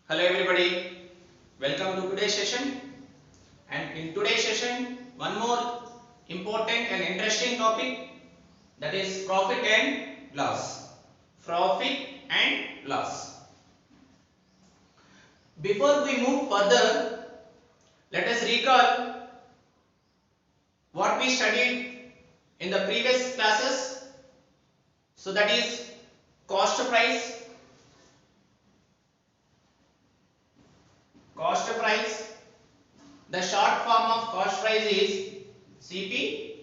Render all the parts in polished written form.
Hello everybody, welcome to today's session. And in today's session, one more important and interesting topic, that is profit and loss. Profit and loss. Before we move further, let us recall what we studied in the previous classes. So that is cost price, the short form of cost price is CP.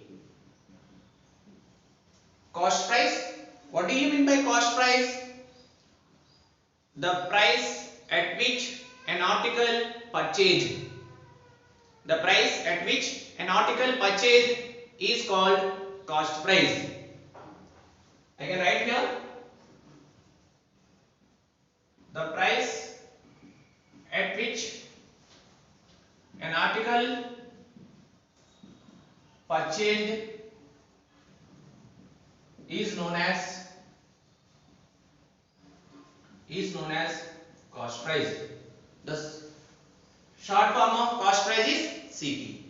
Cost price. What do you mean by cost price? The price at which an article purchased. The price at which an article purchased is called cost price. I can write here the price at which an article purchased is known as cost price. The short form of cost price is CP.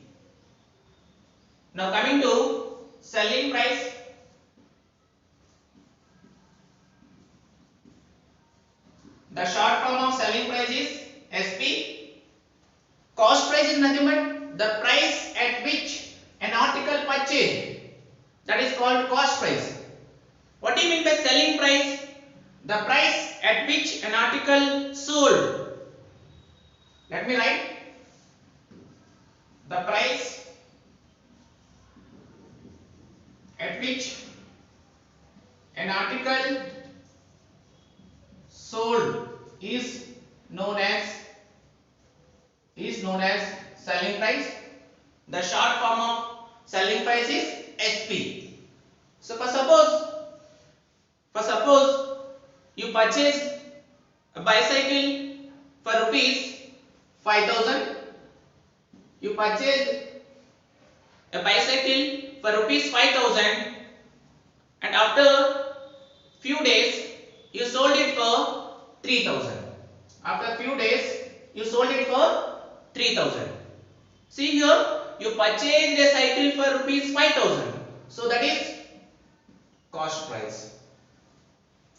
Now coming to selling price. The short form of selling price is SP. Cost price is nothing but the price at which an article purchased, that is called cost price. What do you mean by selling price? The price at which an article sold. Let me write the price at which an article sold is known as selling price. The short form of selling price is SP. So for suppose you purchase a bicycle for rupees 5,000. You purchased a bicycle for rupees 5,000 and after few days you sold it for 3,000. After few days you sold it for 3,000. See here, you purchased a cycle for rupees 5,000. So that is cost price.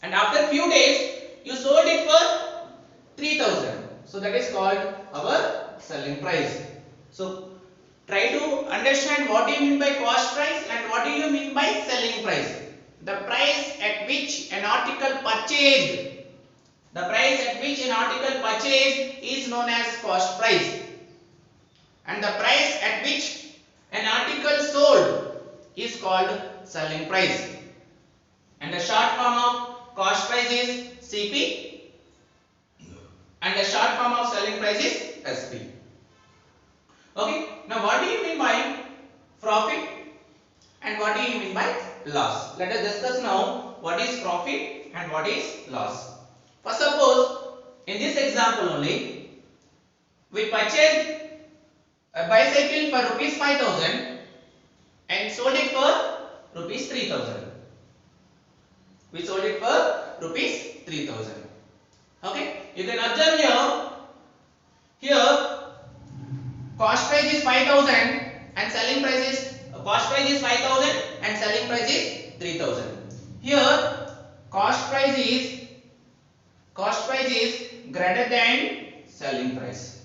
And after few days you sold it for 3,000. So that is called our selling price. So try to understand what do you mean by cost price and what do you mean by selling price. The price at which an article purchased. The price at which an article purchased is known as cost price. And the price at which an article sold is called selling price. And the short form of cost price is CP and the short form of selling price is SP. Okay, now what do you mean by profit and what do you mean by loss? Let us discuss now what is profit and what is loss. First, suppose in this example only we purchased a bicycle for rupees 5,000 and sold it for rupees 3,000. We sold it for rupees 3,000. Okay, you can observe here cost price is 5,000 and selling price is cost price is 5,000 and selling price is 3,000. Here cost price is greater than selling price.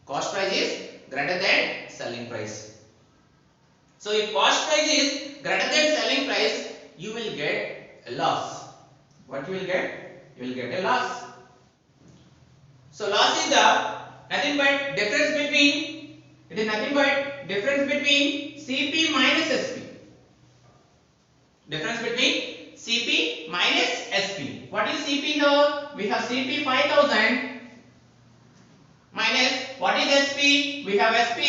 Cost price is greater than selling price. So if cost price is greater than selling price, you will get a loss. What you will get? You will get a loss. So loss is nothing but difference between CP minus SP. Difference between CP minus SP. What is CP here? We have CP 5,000 minus what is SP? We have SP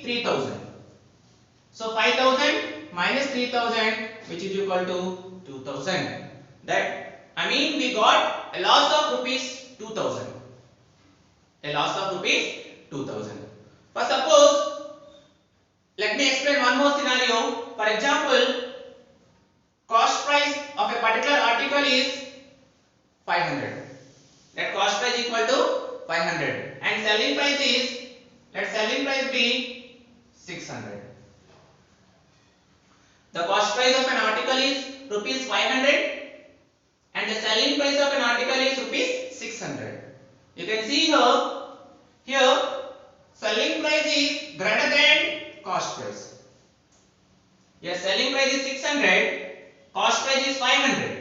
3,000. So 5,000 minus 3,000, which is equal to 2,000. We got a loss of rupees 2,000. A loss of rupees 2,000. For suppose, let me explain one more scenario. For example, cost price of a particular article is 500. That cost price equal to 500 and selling price is, let selling price be 600. The cost price of an article is rupees 500 and the selling price of an article is rupees 600. You can see here selling price is greater than cost price. Here selling price is 600, cost price is 500.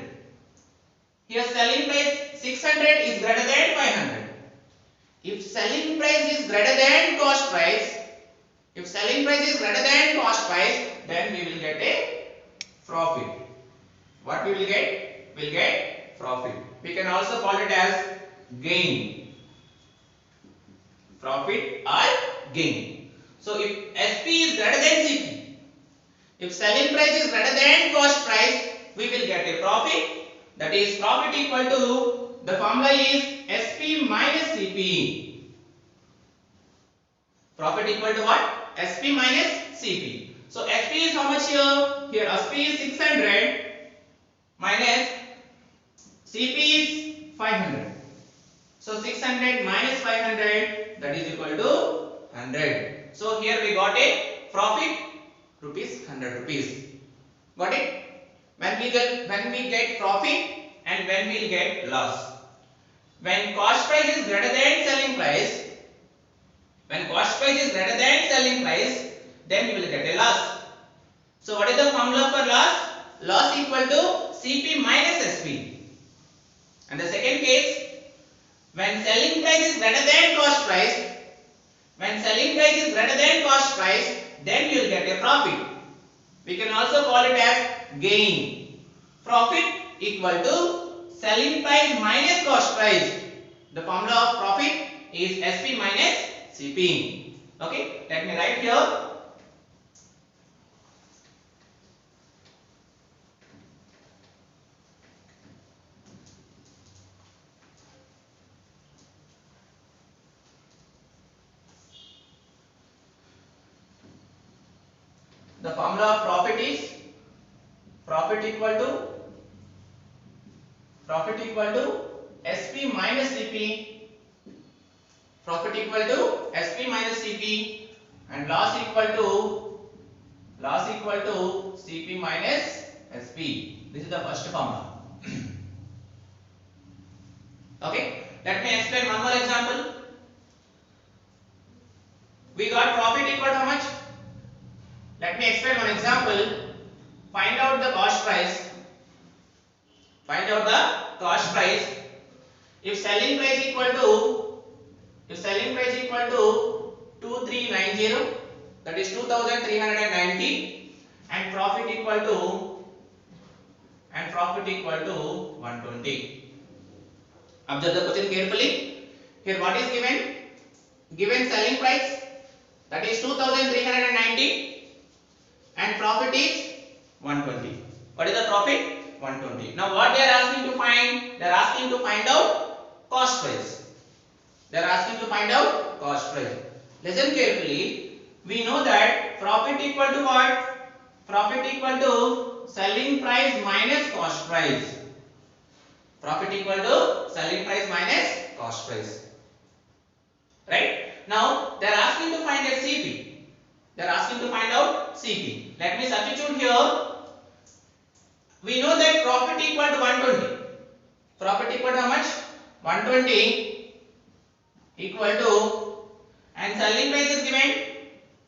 Here selling price 600 is greater than 500. If selling price is greater than cost price, then we will get a profit. What we will get? We'll get profit. We can also call it as gain. Profit or gain. So if SP is greater than CP, if selling price is greater than cost price, we will get a profit. That is profit equal to, the formula is SP minus CP. Profit equal to what? SP minus CP. So SP is how much here? Here SP is 600 minus CP is 500. So 600 minus 500, that is equal to 100. So here we got a profit rupees 100 rupees. Got it? When we get profit and when we will get loss. When cost price is greater than selling price, then you will get a loss. So what is the formula for loss? Loss equal to CP minus SP. And the second case, when selling price is greater than cost price, then you will get a profit. We can also call it as gain. Profit equal to selling price minus cost price. The formula of profit is SP minus CP. Okay, let me write here. The formula of profit is profit equal to SP minus CP. Profit equal to SP minus CP and loss equal to CP minus SP. This is the first formula. Okay, let me explain one more example. We got profit equal to how much? Let me explain one example. Find out the cost price. If selling price equal to 2390, that is 2390, and profit equal to 120. Observe the question carefully. Here what is given? Given selling price, that is 2390, and profit is 120. What is the profit? 120. Now what they are asking to find? They are asking to find out cost price. Listen carefully. We know that profit equal to what? Profit equal to selling price minus cost price. Right? Now they are asking to find a CP. Let me substitute here. We know that profit equal to 120. Profit equal to how much? 120 equal to, and selling price is given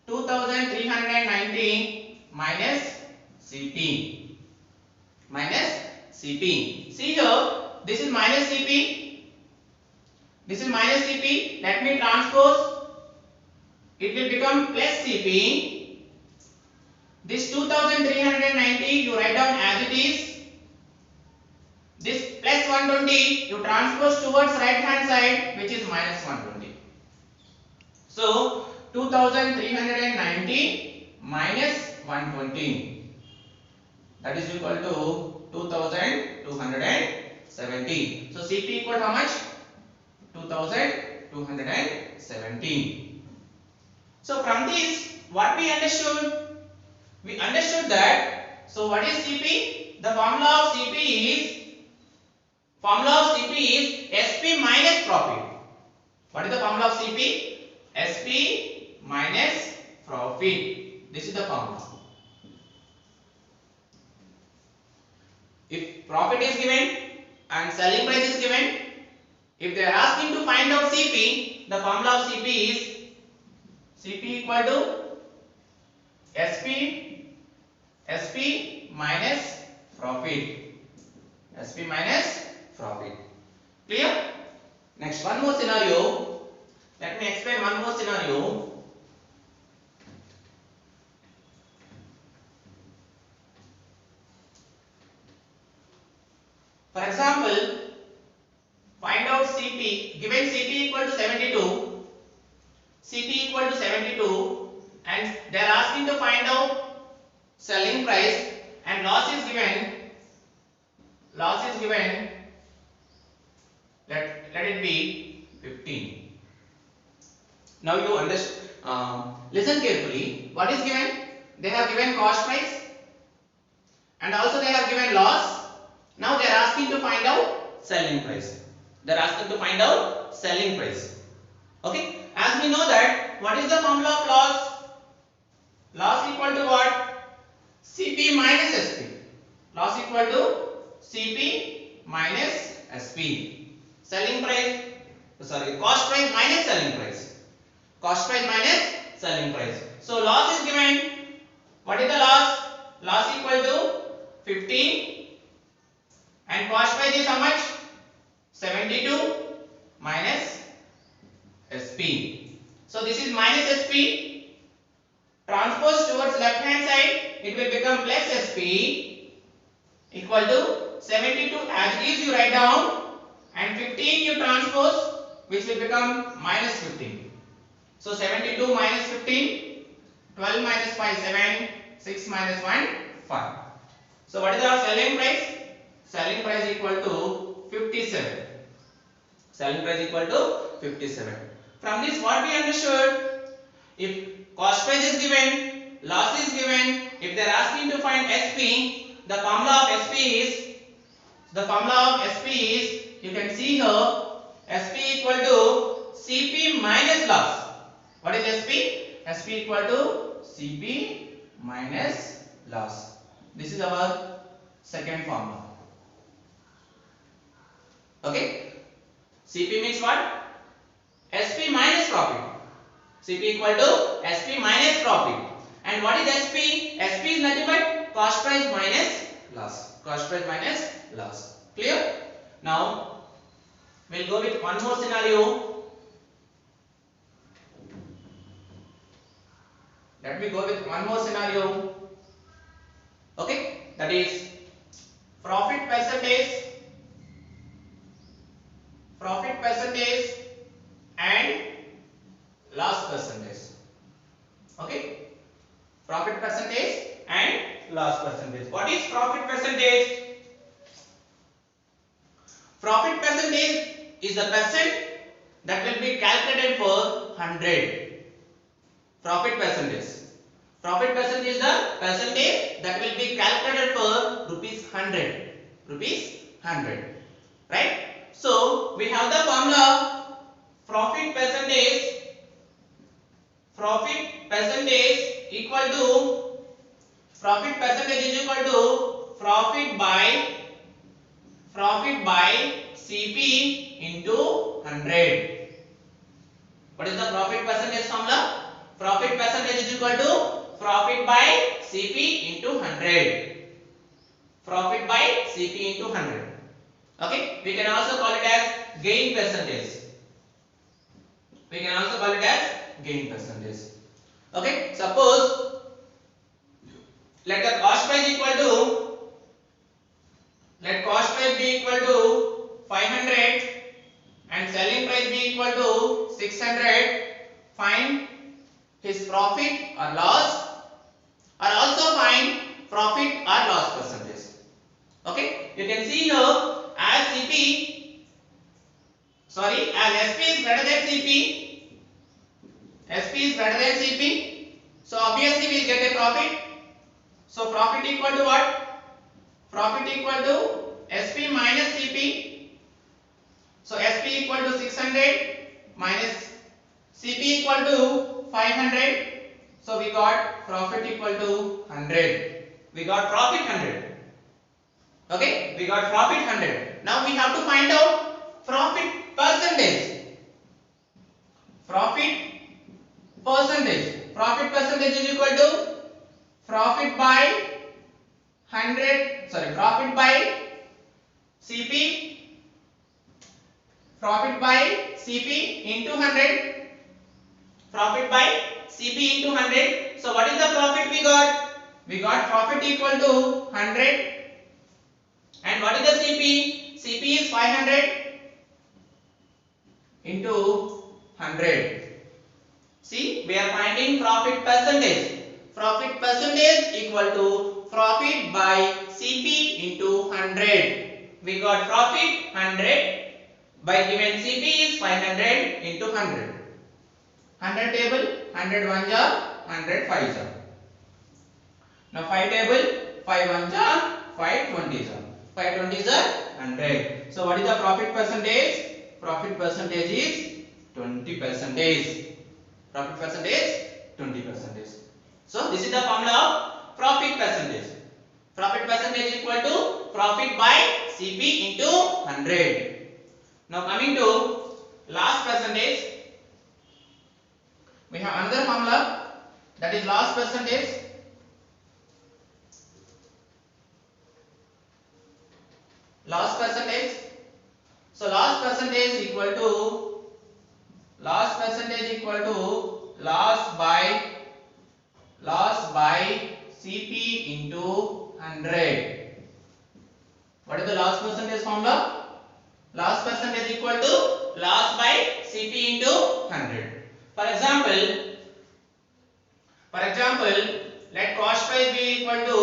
2390 minus CP. See here, this is minus CP. Let me transpose. It will become plus CP. This 2390 you write down as it is. This plus 120 you transpose towards right hand side, which is minus 120. So 2390 minus 120, that is equal to 2270. So CP equal to how much? 2270. So from this, what we understood? We understood that, so what is CP? The formula of CP is SP minus What is the formula of CP? SP minus profit. This is the formula. If profit is given and selling price is given, if they are asking to find out CP, the formula of CP is CP equal to SP minus profit. SP minus profit. Clear? Next, one more scenario. Let me explain one more scenario. For example, find out CP. Given CP equal to 72, CP equal to 72, and they are asking to find out selling price, and loss is given. Loss is given. Let it be 15. Now you understand. Listen carefully. What is given? They have given cost price, and also they have given loss. Now they are asking to find out selling price. They are asking to find out selling price. Okay. As we know that, what is the formula of loss? Loss equal to what? CP minus SP. Loss equal to CP minus SP. Selling price. Sorry, cost price minus selling price. Cost price minus selling price. So loss is given. What is the loss? Loss equal to 15. And cost price is how much? 72 minus SP. So this is minus SP. Transpose towards left hand side, it will become plus SP equal to 72 as it is you write down, and 15 you transpose, which will become minus 15. So 72 minus 15, 12 minus 5, 7, 6 minus 1, 5. So what is our selling price? Selling price equal to 57. Selling price equal to 57. From this what we understood? If cost price is given, loss is given, if they are asking to find SP, the formula of SP is, you can see here, SP equal to CP minus loss. What is SP? SP equal to CP minus loss. This is our second formula. Okay. CP means what? SP minus profit. CP equal to SP minus profit. And what is SP? SP is nothing but cost price minus loss. Cost price minus loss. Clear? Now we'll go with one more scenario. Let me go with one more scenario. Okay, that is profit percentage and loss percentage. Okay, profit percentage and loss percentage. What is profit percentage? Profit percentage is the percent that will be calculated for 100. Profit percentage. Profit percentage is the percentage that will be calculated for rupees 100. Rupees 100. Right? So we have the formula profit percentage equal to profit by CP into 100. What is the profit percentage formula? Profit percentage is equal to profit by CP into 100. Profit by CP into 100. Okay, we can also call it as gain percentage. Okay, suppose let the cost price be equal to 500 and selling price be equal to 600. Find his profit or loss, or also find profit or loss percentage. Okay, you can see here as SP is greater than CP, so obviously we will get a profit. So profit equal to what? Profit equal to SP minus CP. So SP equal to 600 minus CP equal to 500. So we got profit equal to 100. We got profit 100. Okay, we got profit 100. Now we have to find out profit percentage. Profit percentage. Profit percentage is equal to profit by 100. Sorry, profit by CP. Profit by CP into 100. Profit by CP into 100. So what is the profit we got? We got profit equal to 100. And what is the CP? CP is 500 into 100. See, we are finding profit percentage. Profit percentage equal to profit by CP into 100. We got profit 100 by given CP is 500 into 100. 100 table, 100 1 jar, 100 5 jar. Now 5 table, 5 1 jar, 5 20 jar. 5 20 jar, 100. So what is the profit percentage? Profit percentage is 20%. Profit percentage 20%. So this is the formula of profit percentage. Profit percentage equal to profit by CP into 100. Now coming to loss percentage, we have another formula, that is loss percentage. Loss percentage. So loss percentage equal to loss by CP into 100. What is the loss percentage formula? Loss percentage equal to loss by CP into 100. For example, let cost price be equal to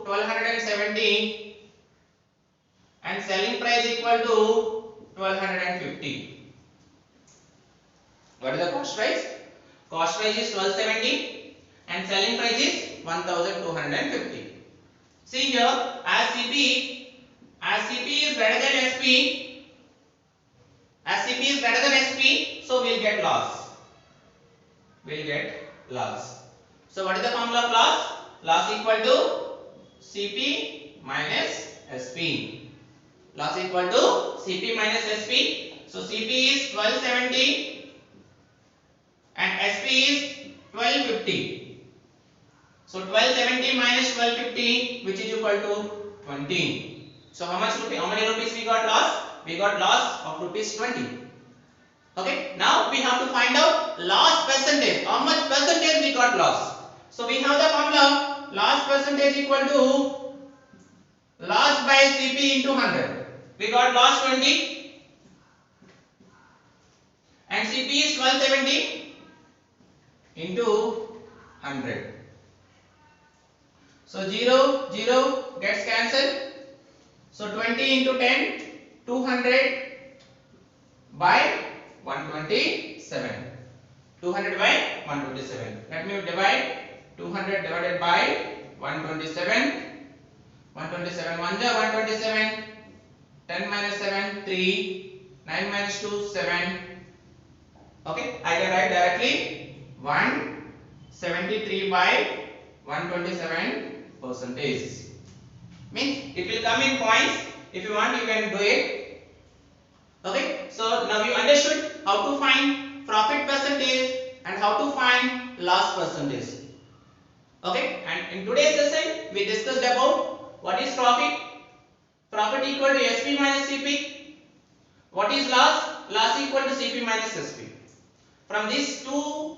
1270 and selling price equal to 1250. What is the cost price? Cost price is 1270 and selling price is 1250. See here, as CP is greater than SP, so we'll get loss. So what is the formula of loss? Loss equal to CP minus SP. Loss equal to CP minus SP. So CP is 1270 and SP is 1250. So 1270 minus 1250, which is equal to 20. So how many rupees we got loss? We got loss of rupees 20. Okay, now we have to find out loss percentage. How much percentage we got loss? So we have the formula loss percentage equal to loss by CP into 100. We got loss 20 and CP is 1270 into 100. So 0 gets cancelled. So 20 into 10, 200 by 127. 200 by 127. Let me divide 200 divided by 127. 127 1 jar 127. 10 minus 7 3. 9 minus 2 7. Okay, I can write directly 173 by 127 percentage. Means it will come in points. If you want, you can do it. Okay, so now you understood how to find profit percentage and how to find loss percentage. Okay, and in today's session we discussed about what is profit. Profit equal to SP minus CP. What is loss? Loss equal to CP minus SP. From these two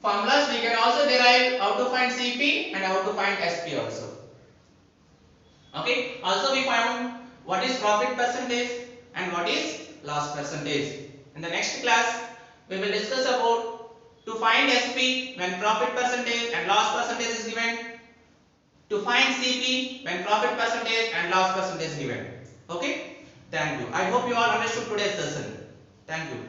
formulas we can also derive how to find CP and how to find SP also. Okay, also we found what is profit percentage and what is loss percentage. In the next class we will discuss about to find SP when profit percentage and loss percentage is given, to find CP when profit percentage and loss percentage is given. Okay, thank you. I hope you all understood today's session. Thank you.